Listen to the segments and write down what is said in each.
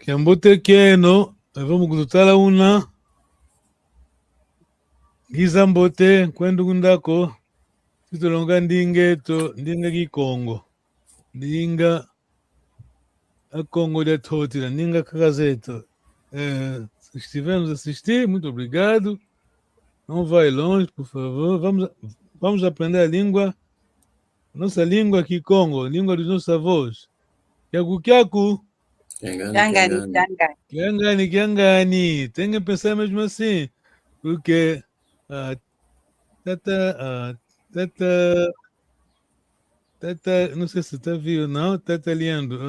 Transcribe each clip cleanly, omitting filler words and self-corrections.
Kiambote keno, vamos kututala una giza mbote kwendu kundako titolonga ndingeto ndinga kikongo ndinga a Congo de Totira, ndinga Cacazeta. Se estivermos a assistir, muito obrigado. Não vai longe, por favor. Vamos aprender a língua, nossa língua aqui, Congo, língua dos nossos avós. Kyaku Kyaku. Kiangani. Kiangani. Tem que pensar mesmo assim, porque Tata, não sei se está vivo, não, Tata Leandro.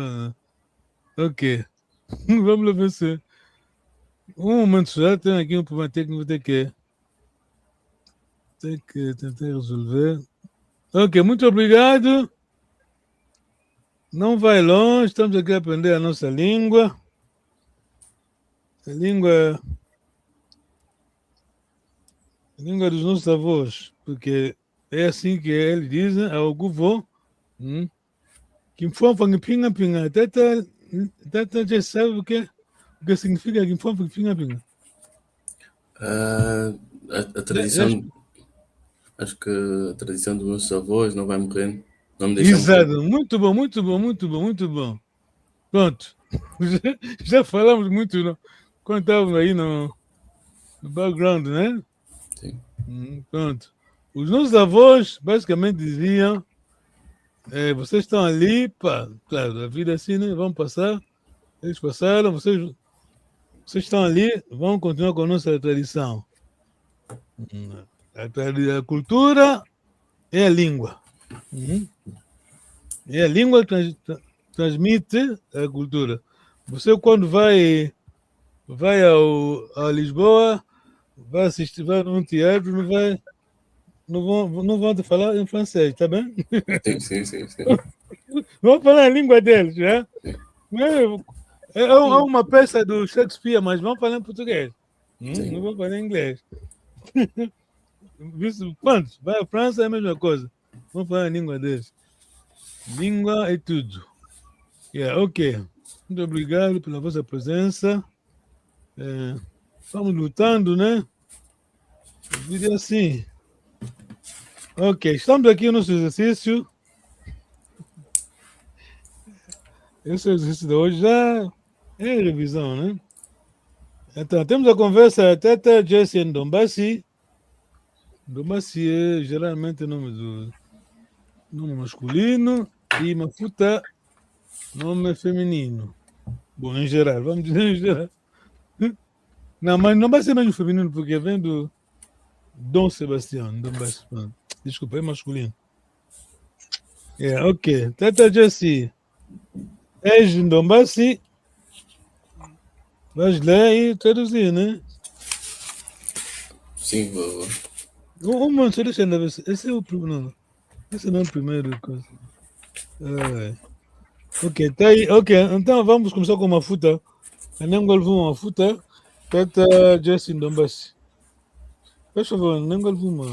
Ok. Vamos lá ver se. Um momento só, tem aqui um problema técnico, tem que tentar resolver. Ok, muito obrigado. Não vai longe, estamos aqui a aprender a nossa língua. A língua dos nossos avós, porque é assim que eles dizem, ao guvô, que informa pinga pinga. Tata já sabe o que significa que informa pinga pinga. A tradição, acho que a tradição dos nossos avós não vai morrer, não me deixa Exato, morrer. muito bom, muito bom, muito bom, muito bom. Pronto, já falamos muito, não? Quando estávamos aí no background, né? Sim. Pronto. Os nossos avós basicamente diziam, vocês estão ali, pá, claro, a vida é assim, né? Vão passar, eles passaram, vocês estão ali, vão continuar com a nossa tradição. A cultura é a língua. E a língua transmite a cultura. Você quando vai a Lisboa, vai assistir, vai num teatro, não vão te falar em francês, tá bem? Sim. Vão falar a língua deles, né? É uma peça do Shakespeare, mas vão falar em português. Não vão falar em inglês. Quando vai à França é a mesma coisa. Vão falar a língua deles. Língua é tudo. Ok. Muito obrigado pela vossa presença. Estamos lutando, né? A vida é assim. Ok, estamos aqui no nosso exercício. Esse exercício de hoje já é revisão, né? Então, temos a conversa Tata Jessie Ndombasi. Ndombasi é geralmente nome masculino e Mafuta, nome feminino. Bom, em geral, vamos dizer em geral. Não, mas não vai ser mesmo feminino, porque vem do Dom Sebastião. Desculpa, é masculino. Ok. Tata Jessie. És Ndombasi. Vais ler e traduzir, né? Sim, vou. Uma só deixa ainda ver. Esse é o primeiro. Esse não é o primeiro coisa. Ok, tá aí. Ok, então vamos começar com uma futa. Eu nem vou uma futa. Tata Jessie Ndombasi. Por favor, nem vou uma.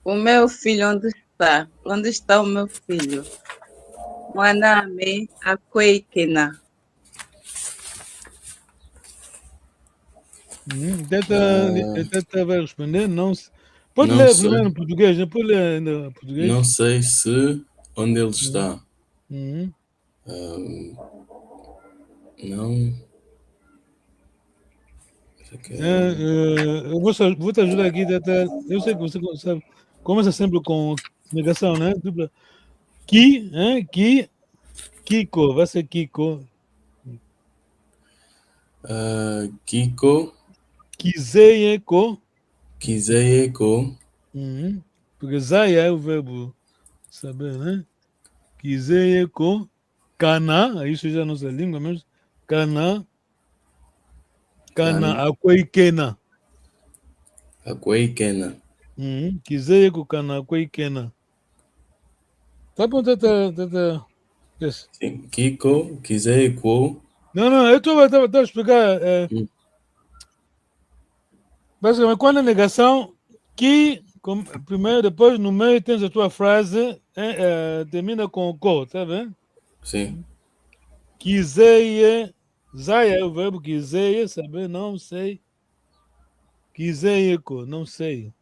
O meu filho, onde está? Onde está o meu filho? Mwaname Akweikena. Tata vai responder, não. Pode ler primeiro em português, né? Pode ler em português. Não sei se onde ele está. Não. Eu vou te ajudar aqui, Tata. Eu sei que você sabe. Começa sempre com negação, né? Dupla. Kiko, vai ser Kiko. Kiko. Kizeyeko. Porque Zaya é o verbo saber, né? Kizeyeko. Kana, isso já é nossa língua mesmo. Kana, Akweikena. Kizeyeko, Kana, Akweikena. Tá bom, Tata. Yes. Sim, Kiko, Kizeyeko. Não, eu estou a explicar. Basicamente, quando é negação, primeiro, depois no meio tens a tua frase, termina com o ko, tá vendo? Sim. Quiser, Zaya é o verbo quiser, saber, não sei. Quiser, não sei.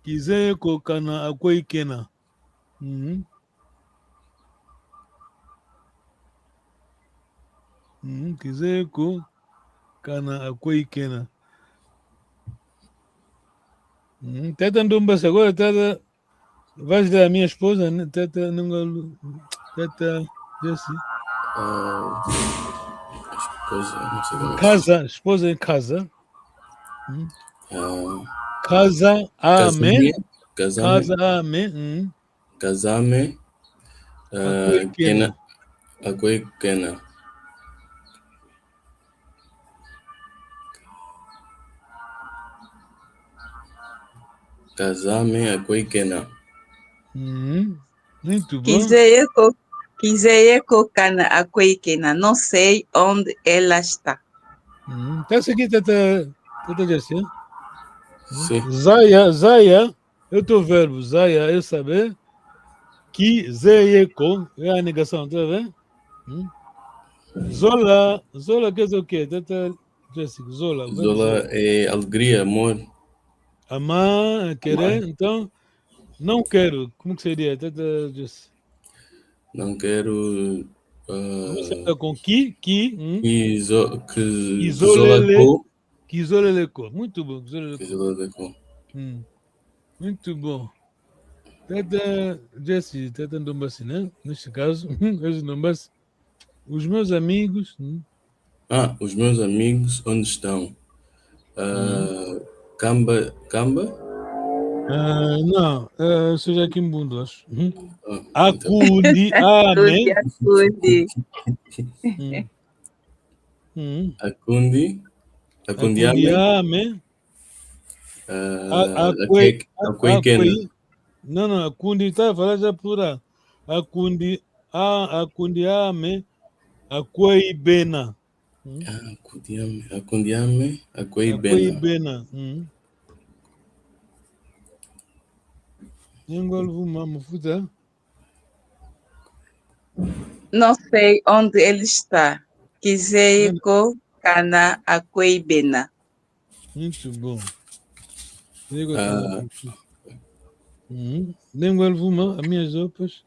Quiser, cana, akwai kena. Quiser, cana, akwai kena. Teta Ndumbas, agora Teta, vais da minha esposa, né? Teta, Teta, Jessie. Esposa, não sei como é que se diz. Casa, esposa em casa. Casa, Casame. amém. Casa, amém. Casame. Akwai kena. Akwai kena. Casame, akwai kena. Muito bom. Quiser cana akwekena. Não sei onde ela está. Tá aqui, Teta Jessie. Sim. Zaya, é o teu verbo. Zaya é saber. Quiser, é a negação, tá vendo? Zola quer dizer o quê? Teta Jessie, Zola. Zola é alegria, amor. Amar, querer, então, não quero. Como que seria? Teta Jessie. Não quero. Começa com que Zolacou. Kizoleleko. Muito bom. Zolacou. Muito bom. Teta Jessie, Teta Ndombassi, né? Neste caso, os meus amigos. Os meus amigos, onde estão? Camba? Não, seja aqui em Bundo, acho. Akundi, amém. Akundi, amém. Akwai kena. Não, Akundi está a falar já plural. Akundi, amém. Akwai bena. Akundi, amém. Akwai bena. Não sei onde ele está. Quiser cana akwei bena. Muito bom. Língua alguma, as minhas roupas.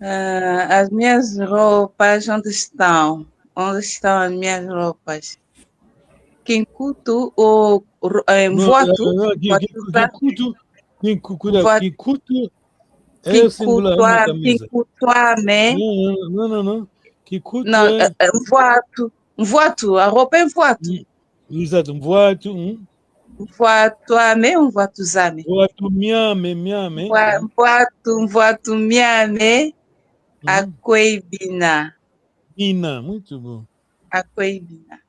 As minhas roupas, onde estão? Onde estão as minhas roupas? Kinkutu ou voto? Kinkutu é singular, uma camisa. Kinkutuame. Não. Kikutu Não, é... voto, a roupa é voto. Exato, voto. Voatuame, voatuzame. Voto miame. Voto miame. Akwebina. Bina, muito bom. Akwebina.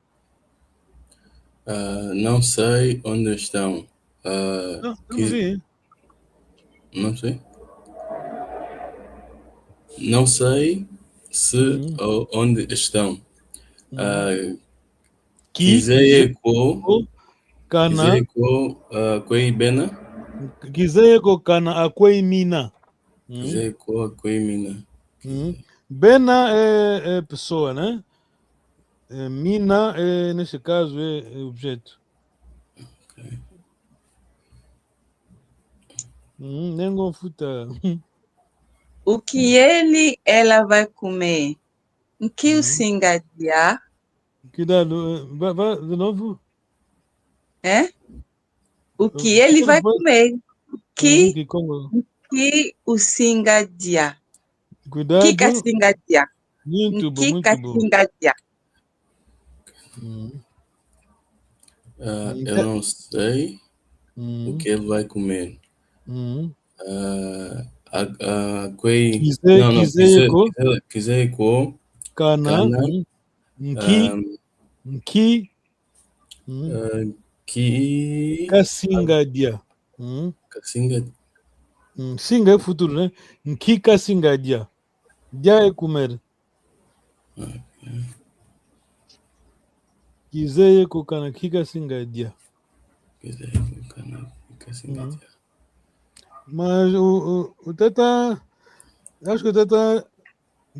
Não sei onde estão. Não sei. Não sei se ou onde estão. Kizeko Kana akwei bena. Kizeko kana akwei mina. Kizeko akwei mina. Bena é pessoa, né? Mina, nesse caso, é objeto. Okay. Nem confuta. O que ela vai comer? O que o singadia? Cuidado, vai de novo. O que ele vai comer? O que o singadia? Cuidado. Kika singadia. Muito bom. Singadia. Eu não sei o que ele vai comer. Kizeko Kana Kasingadia. Singa é futuro, né? Nkika singadia. Dia é comer. Kizeye kukana kika singadia. Mas o Teta Acho que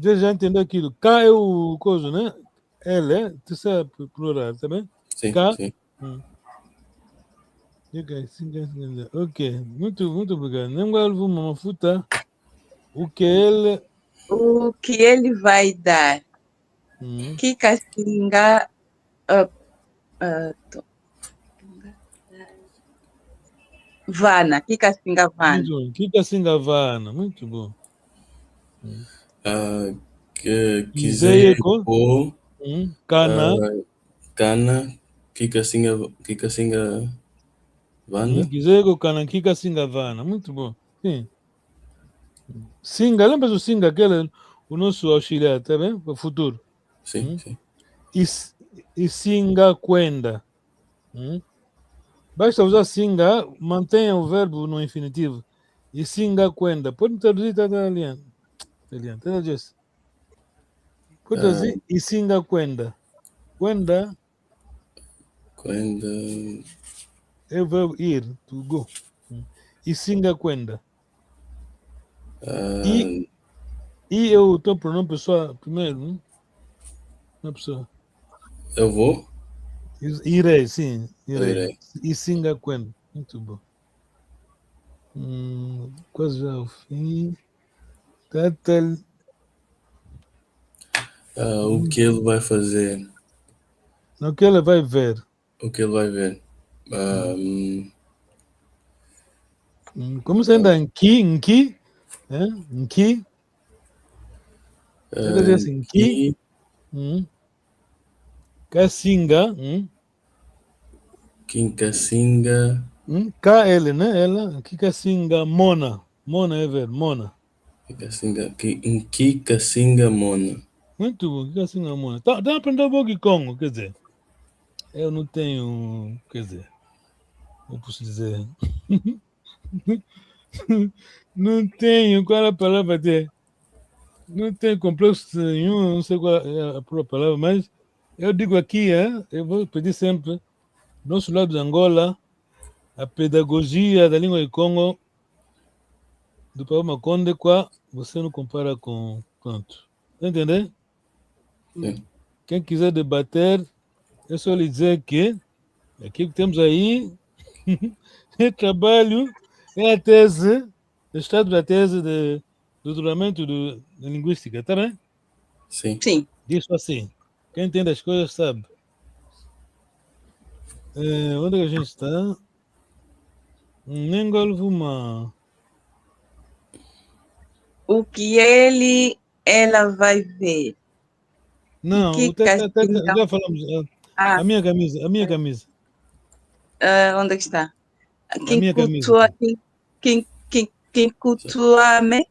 eu já entendeu aquilo. K é o coisa, né? L, é? Terceira plural, tá bem? Sim, K. sim. Ok, muito obrigado. Nem agora vou mafuta. O que ele. O que ele vai dar? Kikasinga. Vana. Kikasinga Vana. Muito bom. Kika Singavana, muito bom. Quiser Izeyeko, o Kana, Cana, Kikasinga Vanda. Izeyeko, Kana, Kika Singavana, muito bom. Sim. Singa, lembra do Singa, aquele, o nosso auxiliar, tá bem? Para o futuro. Sim, sim. E Singa Quenda. Basta usar Singa, mantenha o verbo no infinitivo. E Singa Quenda. Pode traduzir italiano. Tá, Jess? Pode traduzir e Singa Quenda. Quenda Quando é o verbo ir, to go. E Singa Quenda. E eu estou pronome pessoa primeiro, não pessoa. eu vou, Irei, sim, eu irei. irei. E Singa Quenda. Muito bom. Quase já ao fim. Tatal. O que ele vai fazer? O que ela vai ver? O que ele vai ver? Como você ainda em que? Em que? Você dizer assim, que? Cacinga. Quincacinga. KL, né? Ela. Que cacinga? Mona. Mona é ver, Mona. Quincacinga Mona. Muito bom, que cacinga Mona. Tá aprendendo um pouco Congo, quer dizer. Eu não tenho, quer dizer, como posso dizer? Não tenho, qual é a palavra de... Não tenho complexo nenhum, não sei qual é a própria palavra, mas eu digo aqui, eu vou pedir sempre, nosso lado de Angola, a pedagogia da língua de Congo, do Papa Maconde, você não compara com pronto. Entendeu? Sim. Quem quiser debater, é só lhe dizer que aquilo que temos aí é trabalho, é a tese, o estado da tese de doutoramento de linguística, tá bem? Sim. Sim. Isso assim. Quem entende as coisas sabe. Onde é que a gente está? Nengolvuma. O que ela vai ver? Não, Kikasinga. já falamos. A minha camisa, a minha camisa. Onde é que está? A minha camisa. Kinkutuame.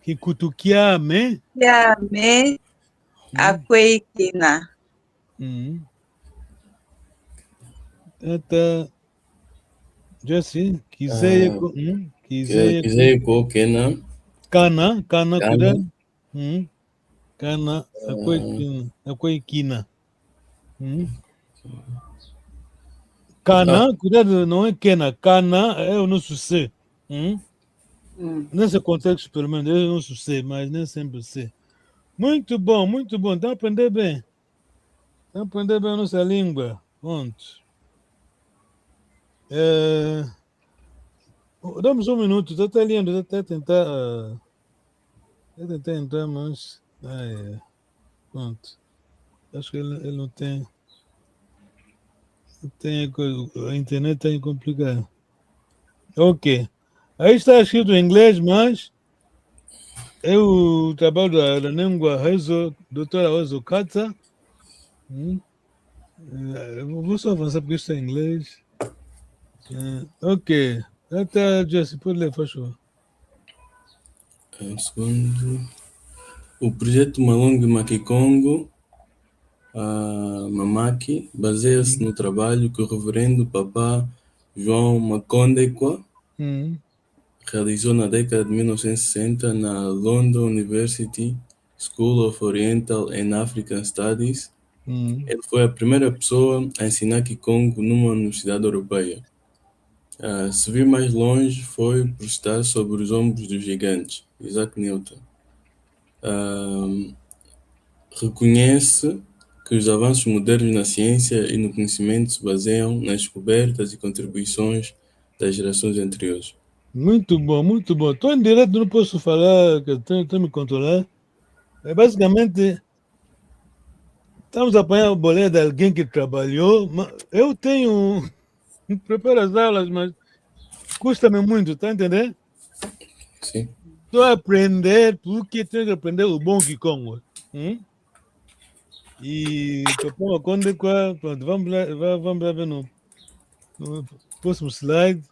Kikutukiame. Kiame. Akweikina. Tata. Jesse, quiser. Quiser Kena. Cana, Cana. cuidado. Cana, Akweikina. Cana, cuidado, não é Kena. Cana é o nosso C. Nesse contexto, pelo menos, é o nosso C, mas nem sempre C. Muito bom, muito bom. Está a aprender bem. Está a aprender bem a nossa língua. Pronto. Damos um minuto. Está lendo, está a tentar. Está a tentar entrar, mas. Pronto. Acho que ele não tem. A internet está complicada. Ok. Aí está escrito em inglês, mas é o trabalho da língua doutora Rezo Kata. Vou só avançar porque isso é em inglês. Ok. Até, Jesse, pode ler, faz favor. Um segundo. O projeto Malong Makikongo Mamaki baseia-se no trabalho que o reverendo Papa João Makondekwa realizou na década de 1960 na London University School of Oriental and African Studies. Ele foi a primeira pessoa a ensinar Kikongo numa universidade europeia. Se vir mais longe, foi por estar sobre os ombros dos gigantes, Isaac Newton. ah, reconhece que os avanços modernos na ciência e no conhecimento se baseiam nas descobertas e contribuições das gerações anteriores. Muito bom, muito bom. Estou em direto, não posso falar, que tenho que me controlar. Basicamente, estamos a apanhar o boleto de alguém que trabalhou. Eu tenho. Preparo as aulas, mas custa-me muito, tá entendendo? Sim. Estou a aprender, porque tenho que aprender o bom Kikongo. E Topoma Conde, pronto, vamos lá ver no próximo slide.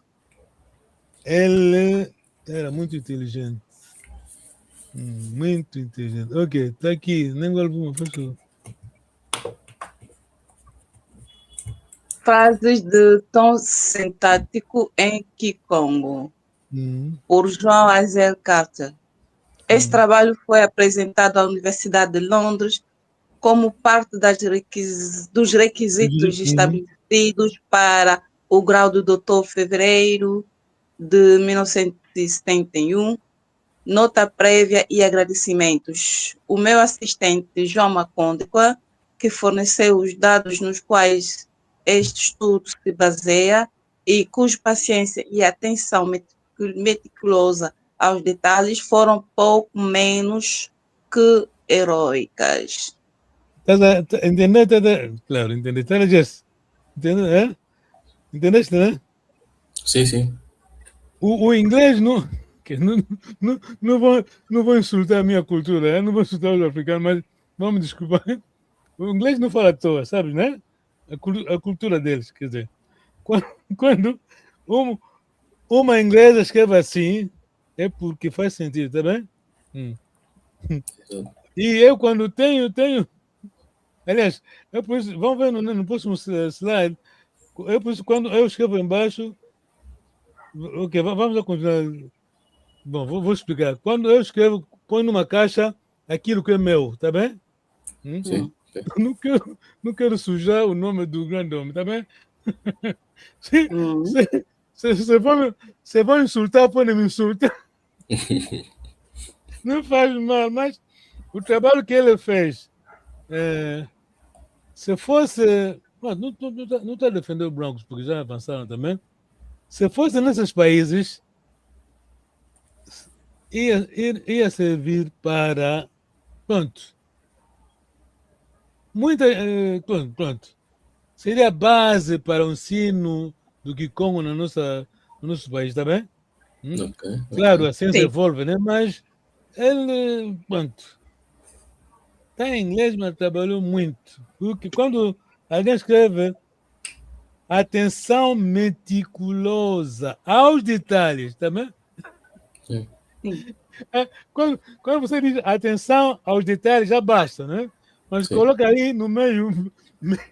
Ele era muito inteligente. Muito inteligente. Ok, está aqui. Nem alguma pessoa. Frases de tom sintático em Kikongo, por João Azel Carter. Este trabalho foi apresentado à Universidade de Londres como parte dos requisitos estabelecidos para o grau do doutor fevereiro de 1971, nota prévia e agradecimentos. O meu assistente, João Macondekwa, que forneceu os dados nos quais este estudo se baseia e cuja paciência e atenção meticulosa aos detalhes foram pouco menos que heróicas. Entendeu? Claro, entendeu, Jess? Entendeste, né? Sim, sim. O inglês não, não vou insultar a minha cultura, não vou insultar os africanos, mas vamos desculpar. O inglês não fala à toa, sabes, né? A cultura deles, quer dizer. Quando uma inglesa escreve assim, é porque faz sentido, tá bem? E eu, quando tenho. Aliás, vamos ver no próximo slide. Quando eu escrevo embaixo. Ok, vamos a continuar. Bom, vou explicar. Quando eu escrevo, põe numa caixa aquilo que é meu, tá bem? Sim. Não quero sujar o nome do grande homem, tá bem? Se vão insultar, podem me insultar. Não faz mal, mas o trabalho que ele fez, se fosse. Não está a defender os brancos, porque já avançaram também. Se fosse nesses países, ia servir para. Pronto. Pronto. Seria a base para o ensino do Kikongo no nosso país, tá bem? Okay. Claro, a ciência Sim. evolve, né? Mas ele, pronto, está em inglês, mas trabalhou muito. Porque quando alguém escreve atenção meticulosa aos detalhes, tá bem? Sim. Quando você diz atenção aos detalhes, já basta, né? Mas Sim. coloca aí no meio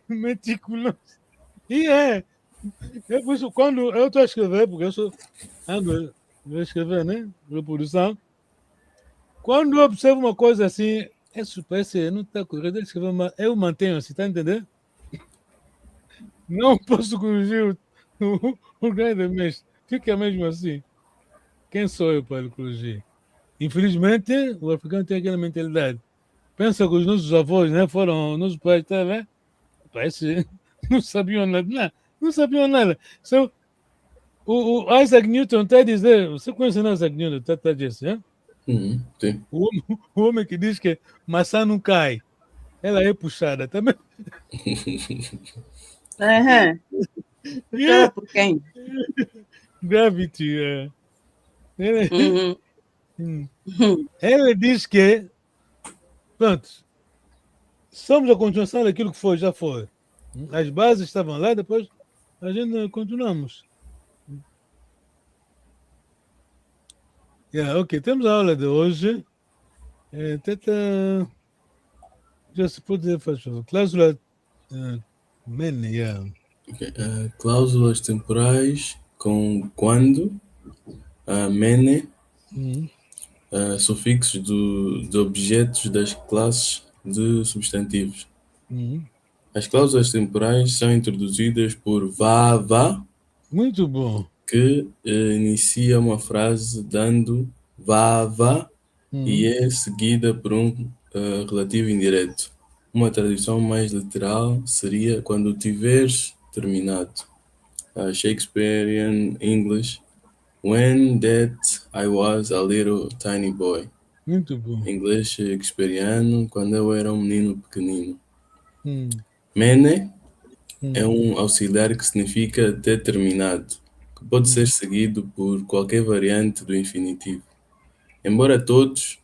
meticuloso. E é por isso, quando eu estou a escrever, porque eu sou vou escrever, né? Reprodução. Quando eu observo uma coisa assim, parece não está correto, eu mantenho assim, tá entendendo? Não posso corrigir o grande mestre. Fica mesmo assim. Quem sou eu para corrigir? Infelizmente, o africano tem aquela mentalidade. Pensa que os nossos avós, né, foram nossos pais, tá vendo? Parece não sabiam nada. Não sabiam nada. O Isaac Newton está a dizer, você conhece o Isaac Newton, está a dizer, Sim. o homem que diz que maçã não cai, ela é puxada, também. Puxada por quem? Gravity. Ele diz que, pronto, somos a continuação daquilo que foi, já foi. As bases estavam lá, depois a gente continuamos. Ok, temos a aula de hoje. Já se pode fazer cláusula mene, Okay. Cláusulas temporais com quando, mene, sufixos de objetos das classes de substantivos. As cláusulas temporais são introduzidas por vá, muito bom. que inicia uma frase dando vá, e é seguida por um relativo indireto. Uma tradução mais literal seria quando tiveres terminado. Shakespearean English. When that I was a little tiny boy. Muito bom. Inglês shakespeariano, quando eu era um menino pequenino. Hum. Mene é um auxiliar que significa ter terminado, que pode ser seguido por qualquer variante do infinitivo. Embora todos,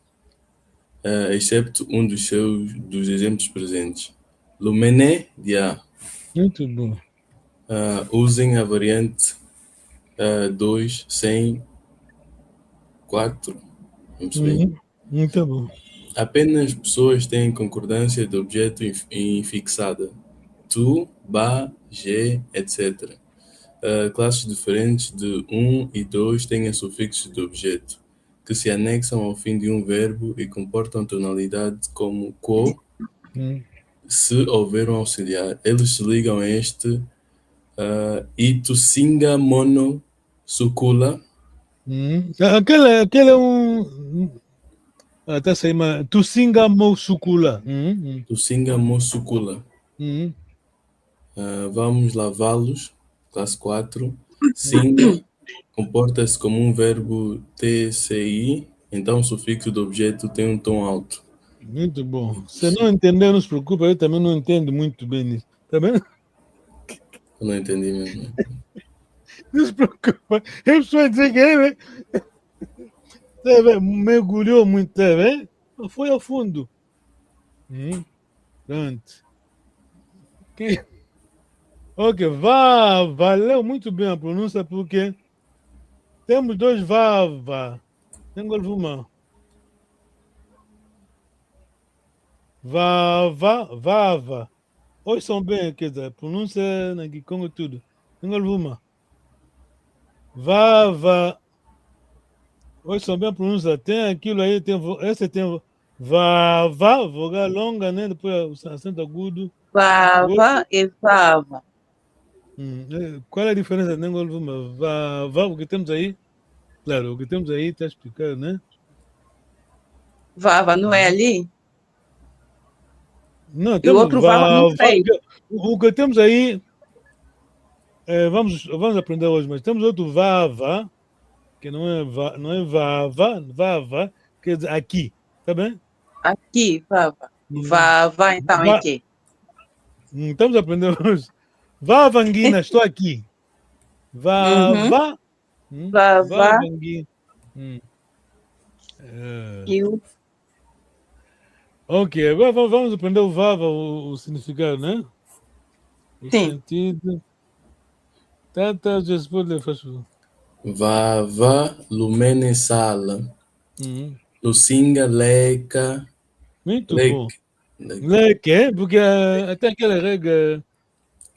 excepto um dos exemplos presentes. Lumene dia. Muito bom. Usem a variante 2, 100, 4. Vamos bem. Muito bom. Apenas pessoas têm concordância de objeto infixada. Tu, ba, je, etc. Classes diferentes de 1 e 2 têm a sufixo de objeto, que se anexam ao fim de um verbo e comportam tonalidade como quo, se houver um auxiliar. Eles se ligam a este itusinga mono sukula. Aquele é um... Tá sem uma... Tusinga mo sukula. Tusinga mo sukula. Vamos lavá-los. Classe 4. Singa comporta-se como um verbo TCI, então o sufixo do objeto tem um tom alto. Muito bom. Se não entender, não se preocupe, eu também não entendo muito bem isso. Tá vendo? Eu não entendi mesmo. Não se preocupe. Eu só dizer que ele mergulhou muito, tá vendo? Foi ao fundo. Pronto. Ok, valeu muito bem a pronúncia, porque temos dois vava. Tenho alguma. Vava. Hoje são bem, quer dizer, pronúncia na Kikongo tudo. Tenho alguma. Vava. Hoje são bem a pronúncia. Tem aquilo aí, esse tem vava, vogal longa, né? Depois o acento agudo. Vava e vava. Qual é a diferença? Tenho alguma. Vava, o que temos aí? Claro, o que temos aí está explicado, né? Vava não é ali? Não, E o temos outro vava não sei. O que temos aí, vamos aprender hoje, mas temos outro vava, que não é vava, quer dizer aqui, tá bem? Aqui, vava. Vava, então é que? Estamos aprendendo hoje. Vava, Anguina, estou aqui. Vava. Vava. Anguina. Ok, agora vamos aprender o vava, o significado, né? O sentido. Tata, já se pode ler, faz favor. Vava, lumene sala. Lucinga, leca. Muito bom. Leque, porque até aquela regra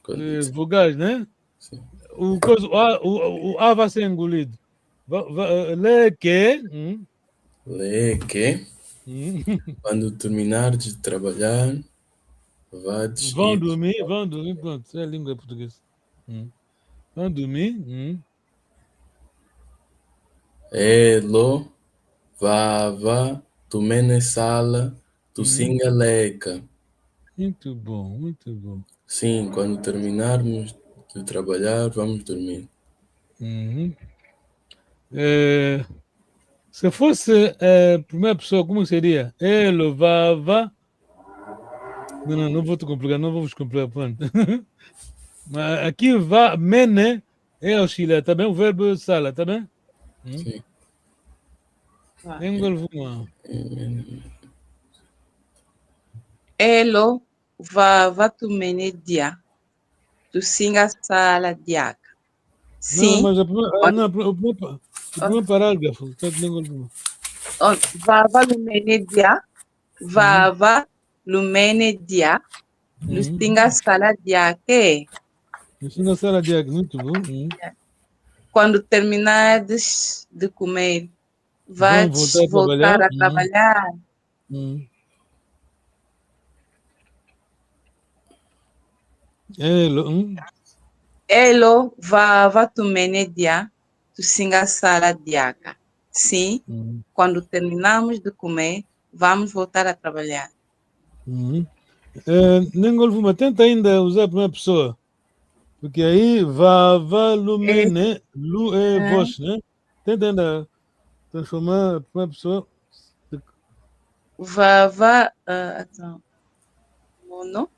de vogais, né? Sim. O A vai ser engolido. Leque. Leque. Quando terminar de trabalhar, vão dormir, pronto, é a língua portuguesa. Vão dormir. Elo, vava, tumene sala, tu singa leca. Muito bom, muito bom. Sim, quando terminarmos de trabalhar, vamos dormir. Se fosse a primeira pessoa, como seria? Elo, vava. Não vou te complicar, não vou vos complicar. Mas aqui, mene é auxiliar, tá bem? O verbo sala, tá bem? Sim. Elo, vava, tu mene dia. Tu singa sala diaca. Sim. Não, mas o primeiro parágrafo. Vava, lumene dia. Vava, lumene dia. Lustinga sala diaca. Lustinga sala diaca, muito bom. Quando terminares de comer, vais voltar a trabalhar. Elo, vava tu mene dia, tu singa sala diaca. Sim, quando terminamos de comer, vamos voltar a trabalhar. Nem golfuma, tenta ainda usar a primeira pessoa. Porque aí vá, lumene, lu é voz, né? Tenta ainda transformar a primeira pessoa. Vava, attends, mono.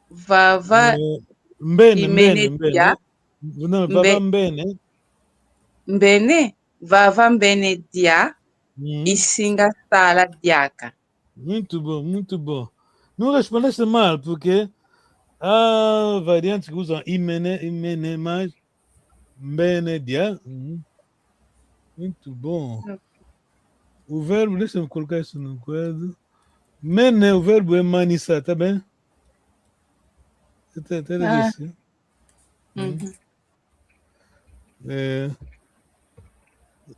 Vava Mbene. imenedia. Não, vava mbene. Mbene, vava mbenedia e singa sala diaca. Muito bom, muito bom. Não respondeste mal, porque há variantes que usam imene, mas mbenedia. Muito bom. O verbo, deixa-me colocar isso no quadro. Mene, o verbo é manissar, tá bem? Até disse.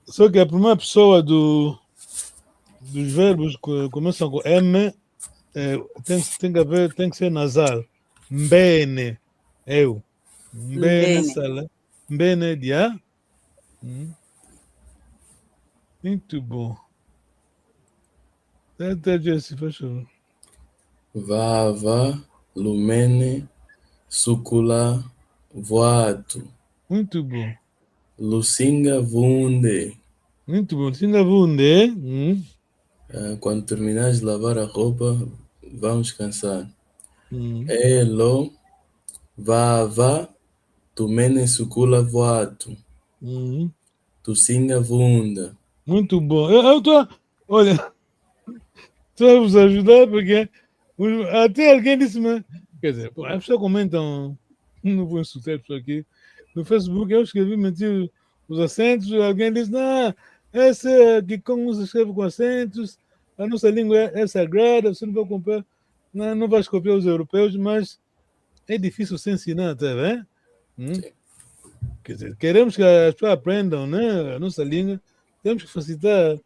Só que a primeira pessoa dos verbos que começam com M tem que ser nasal. Mbene, eu. Mbene, sala. Mbene, dia. Muito bom. Tenta, Jesse, faz favor. Vava, lumene, sucula, voato. Muito bom. Lucinga, vunde. Muito bom. Lucinga, vunde. Quando terminares de lavar a roupa, vamos descansar. Elo, vava, tumene, sucula, voato. Tucinga, vunda. Muito bom. Eu tô, olha, estou a vos ajudar porque até alguém disse-me, quer dizer, as pessoas comentam, não vou insultar a pessoa aqui, no Facebook eu escrevi mentir os acentos, alguém disse, não, essa que como se escreve com acentos, a nossa língua é sagrada, você não vai copiar, não vais copiar os europeus, mas é difícil se ensinar, tá vendo? Quer dizer, queremos que as pessoas aprendam, né, a nossa língua, temos que facilitar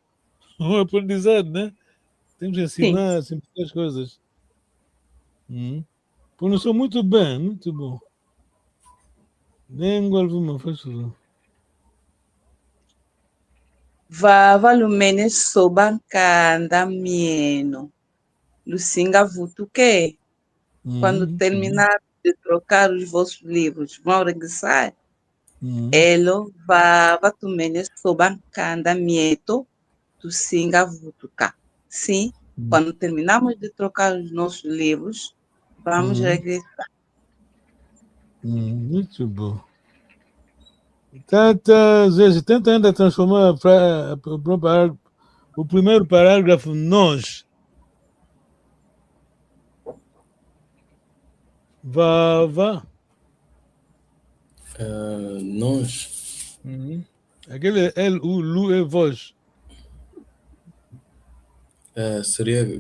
o aprendizado, né? Temos que ensinar, simplificar as coisas. Pronunciou muito bem, muito bom. Nem alguma, faz favor. Vava lumene sobancanda mieno. Lucinga vuto que? Quando terminar de trocar os vossos livros, vão regressar? Elo vava tumene sobancanda mieto. Lucinga vuto cá. Sim, quando terminamos de trocar os nossos livros, vamos regressar. Muito bom. Tenta ainda transformar o primeiro parágrafo nós. Vava. Nós. Aquele lu é voz.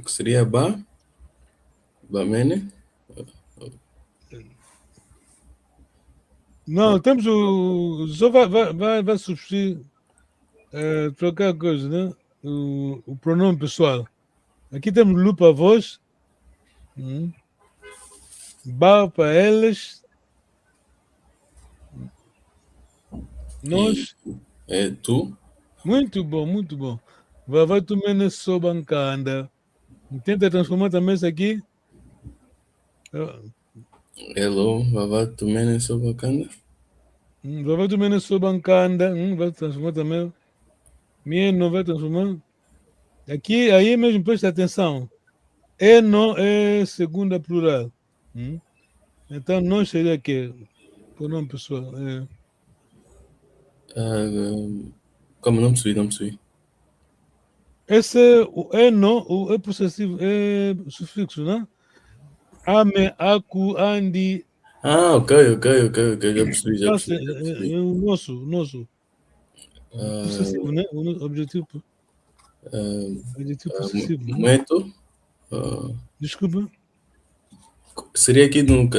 Seria ba? Bamene? Não, temos só vai substituir, trocar a coisa, né? O pronome pessoal. Aqui temos lu para voz. Ba para elas. Nós. É tu. Muito bom, muito bom. Vai tu menos só bancanda. Tenta transformar também isso aqui. Hello, vava tu menos só bacana. Vai tu menos só bancanda. Vai transformar também. Mieno vai transformar. Aqui, aí mesmo presta atenção. Não é segunda plural. Então, nós seria aqui. Pronome pessoal. Como não percebi? Esse não, o é possessivo, é sufixo, né? Ame, aku, andi. Ok, já percebi. É o nosso. Possessivo, né? O objetivo possessivo. Momento. Desculpa. Seria aqui no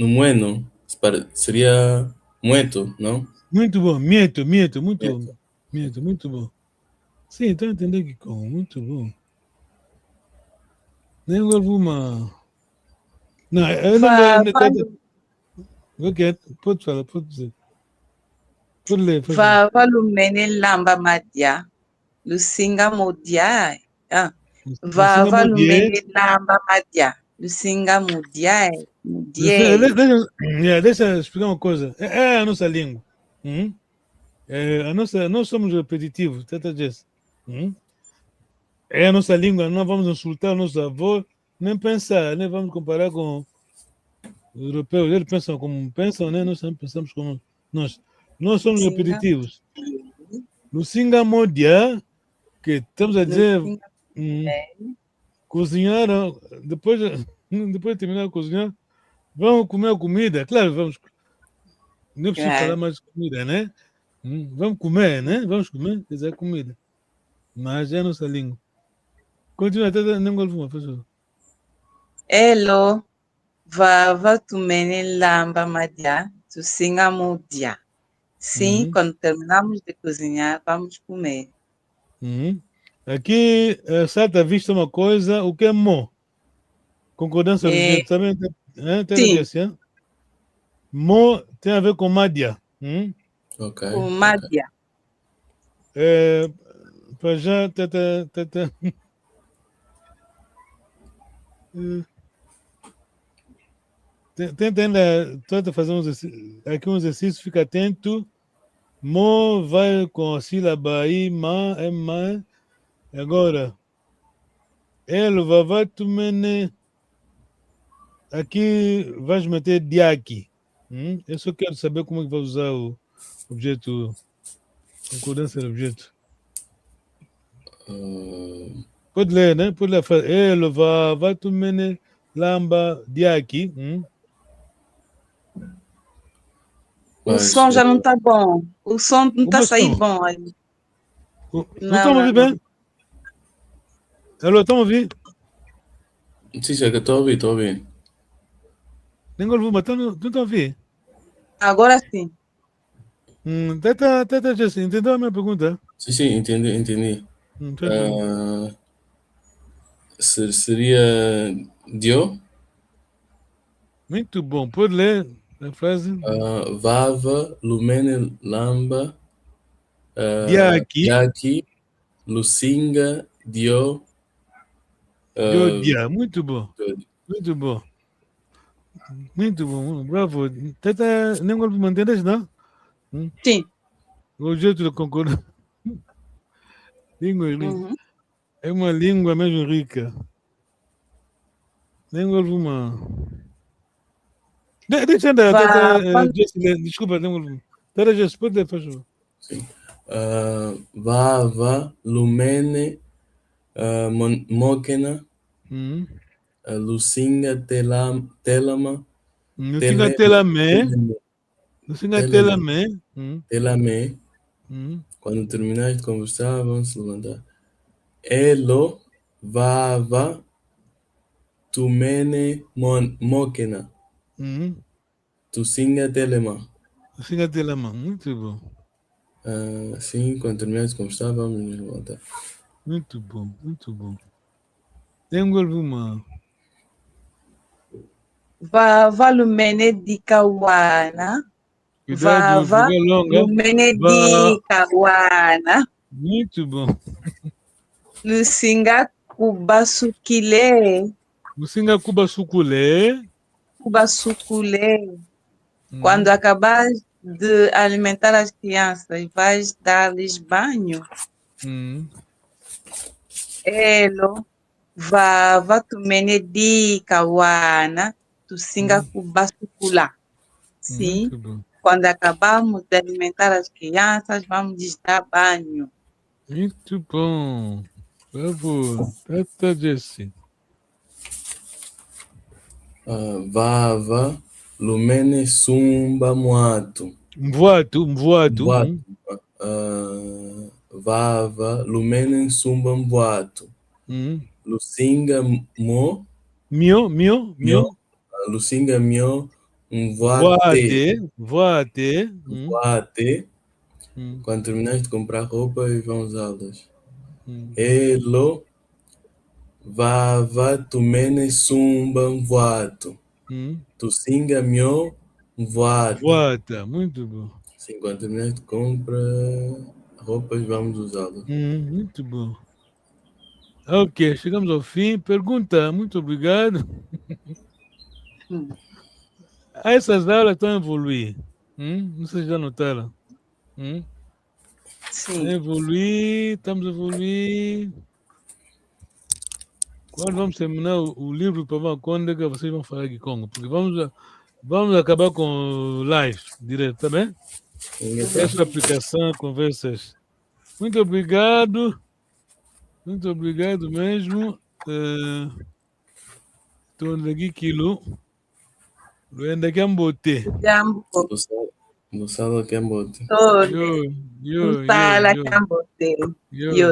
moeno. Seria muito, não? Muito bom. Mieto, muito bom. Sim, então entender que como. Muito bom. Nem alguma. Não, eu não. Ok, pode falar, pode dizer. Pode ler, faz favor. Vava lumene lamba madia. Lusinga modia. Ah. Vava lumene lamba madia. Lusinga modia. Deixa eu explicar uma coisa. É a nossa língua. Nós somos repetitivos, Tata Jess. É a nossa língua, não vamos insultar nossos avós, nem pensar, nem vamos comparar com os europeus. Eles pensam como pensam, né? Nós também pensamos como nós. Nós somos repetitivos. No Singamodia, que estamos a dizer, cozinhar, depois de terminar de cozinhar, vamos comer a comida. Claro, vamos. Não preciso falar mais de comida, né? Vamos comer, né? Vamos comer, quer dizer, comida. Mas é a nossa língua. Continua, até nem golfo, professor. Hello, vava tumene lamba madia, tu singa mudia. Sim, quando terminamos de cozinhar, vamos comer. Aqui, salta à vista uma coisa, o que é mo? Concordância objeto, também tem assim, mo tem a ver com madia. Ok. Com madia. Para já, tenta fazer aqui um exercício, fica atento. Mo vai com a sílaba I, ma, é ma. Agora, ele vai tumene. Aqui vais meter diaki. Eu só quero saber como é que vai usar o objeto, concordância do objeto. Pode ler, né? Pode ler. Ele vai tumene lamba diaki. O som já não está bom. O som não está saindo bom aí. Não estão a ouvir bem? Alô, estão a ouvir? Sim, já que estou a ouvir. Ninguém ouviu, mas não estão a ouvir? Agora sim. Tata Jesse, entendeu a minha pergunta? Sim, entendi. Seria Dio? Muito bom. Pode ler a frase? Vava, Lumene, Lamba, Diaki, Lusinga, Dio. Dia. Muito bom. Muito bom. Muito bom. Bravo. Tata, nem golpe manteres, não? Sim. O jeito de concordar. Língua é uma língua mesmo rica. Nem golpe uma. Deixa andar, desculpa, nem Tata Jesse, pode ler, por favor. Sim. Vava, Lumene, Mokena, Lusinga, Telama. Lusinga, Telame. Quando terminar de conversar, vamos levantar. Elo, Vava, Tumene, Mokena. Tusinga, Telema. Lusinga, Telama. Muito bom. Sim, quando terminar de conversar, vamos nos levantar. Muito bom, muito bom. Tem uma. Vava lumene di kawana. Vava lumene di kawana. Muito bom. Lusinga kubasukile. Lusinga kubasukule. Quando acabar de alimentar as crianças, vais dar-lhes banho. Elo, vava tumene di kawana, tu singa kubasukula. Sim, quando acabarmos de alimentar as crianças, vamos lhes dar banho. Muito bom. Bravo. Tata Jesse. Vava, Lumene, Sumba, Muato. Mvoato. Vava, Lumene, Sumba, Mvoato. Lusinga, Mo. Mio. Lusinga, Mio, Mvoate. Voate. Quando terminares de comprar roupa e vão usá-las. Elo, Vava, Tumene, Sumba, Mvoato. Tusinga, Mio, Mvoata. Muito bom. Quando terminar de compra roupas, vamos usá-las. Muito bom. Ok, chegamos ao fim. Pergunta, muito obrigado. Essas aulas estão a evoluir. Não sei se já notaram. Sim. Estamos a evoluir. Quando vamos terminar o livro para Macôndega, vocês vão falar de Congo, porque vamos acabar com live direto, tá bem? Essa aplicação, conversas. Muito obrigado mesmo. Estou aqui, Kilo. Luenda Kambote. No Sala Kambote. Sala Kambote. Yo.